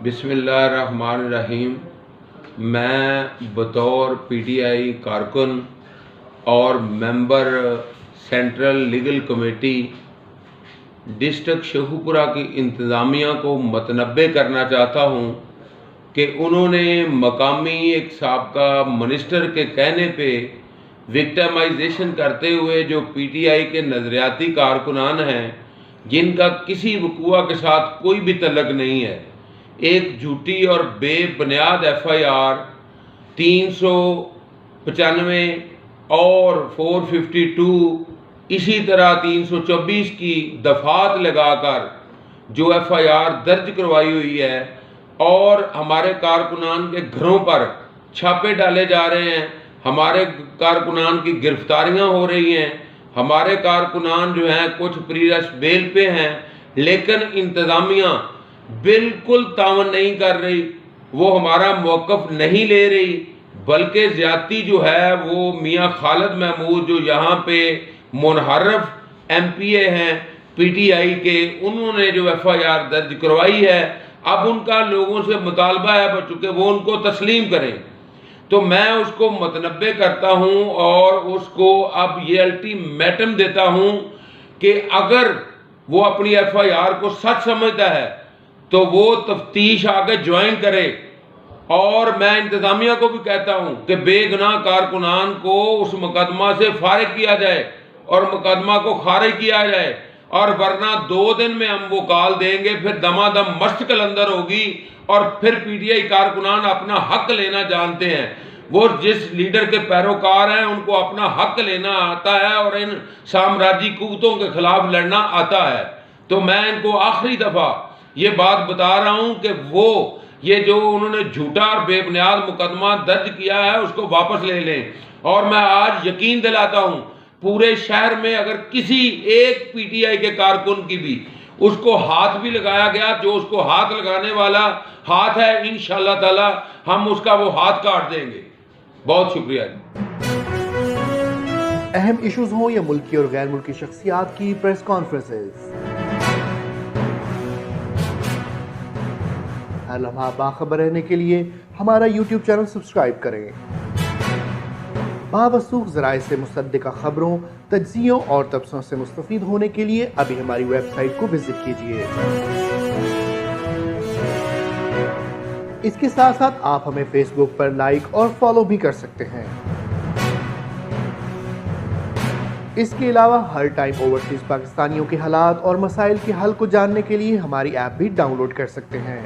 बिस्मिल्लाहिर्रहमानिर्रहीम। मैं बतौर पीटीआई कारकुन और member central legal committee district Sheikhupura की इंतज़ामिया को मतनब्बे करना चाहता हूँ कि उन्होंने मकामी एक साबका मिनिस्टर के कहने पे विक्टिमाइजेशन करते हुए जो पीटीआई के नज़रियाती कारकुनान हैं जिनका किसी वक़ूआ के साथ कोई भी तल्लुक़ नहीं है, एक झूठी और बेबुनियाद FIR 395 और 452 इसी तरह 324 की दफात लगाकर जो FIR दर्ज करवाई हुई है और हमारे कारकुनान के घरों पर छापे डाले जा रहे हैं, हमारे कारकुनान की गिरफ्तारियां हो रही हैं, हमारे कारकुनान जो हैं कुछ प्रीरेस्ट बेल पे हैं, लेकिन इंतज़ामिया बिल्कुल तावन नहीं कर रही, वो हमारा मौक़िफ़ नहीं ले रही, बल्कि ज़्यादती जो है वो मियाँ खालिद महमूद जो यहाँ पे मुनहरफ MPA हैं PTI के, उन्होंने जो FIR दर्ज करवाई है, अब उनका लोगों से मुतालबा है बच्चों वो उनको तस्लीम करें। तो मैं उसको मतनब्बे करता हूँ और उसको अब ये अल्टीमेटम देता हूँ कि अगर वो अपनी FIR को सच समझता है तो वो तफ्तीश आगे ज्वाइन करे। और मैं इंतज़ामिया को भी कहता हूँ कि बेगुनाह कारकुनान को उस मुकदमा से फारिग किया जाए और मुकदमा को खारिज किया जाए, और वरना 2 दिन में हम वो कॉल देंगे, फिर दमादम मस्त कलंदर होगी और फिर PTI कारकुनान अपना हक लेना जानते हैं। वो जिस लीडर के पैरोकार हैं उनको अपना हक लेना आता है और इन साम्राज्यी कुव्वतों के खिलाफ लड़ना आता है। तो मैं इनको आखिरी दफ़ा ये बात बता रहा हूँ कि वो ये जो उन्होंने झूठा और बेबुनियाद मुकदमा दर्ज किया है उसको वापस ले लें। और मैं आज यकीन दिलाता हूँ पूरे शहर में अगर किसी एक PTI के कारकुन की भी उसको हाथ भी लगाया गया, जो उसको हाथ लगाने वाला हाथ है, इंशाअल्लाह ताला हम उसका वो हाथ काट देंगे। बहुत शुक्रिया। अहम इश्यूज हो या मुल्की और गैर मुल्की शख्सियात की प्रेस कॉन्फ्रेंसेस, हर लम्हा बाखबर रहने के लिए हमारा YouTube चैनल सब्सक्राइब करें। बावसूख ज़राए से मुसद्दिक़ा खबरों, तज्ज़ियों और तबसरों से मुस्तफ़ीद होने के लिए अभी हमारी वेबसाइट को विजिट कीजिए। इसके साथ साथ आप हमें फेसबुक पर लाइक और फॉलो भी कर सकते हैं। इसके अलावा हर टाइम ओवरसीज पाकिस्तानियों के हालात और मसाइल के हल को जानने के लिए हमारी ऐप भी डाउनलोड कर सकते हैं।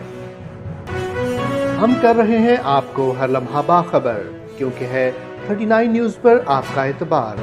हम कर रहे हैं आपको हर लम्हा बाखबर, क्योंकि है 39 न्यूज़ पर आपका एतबार।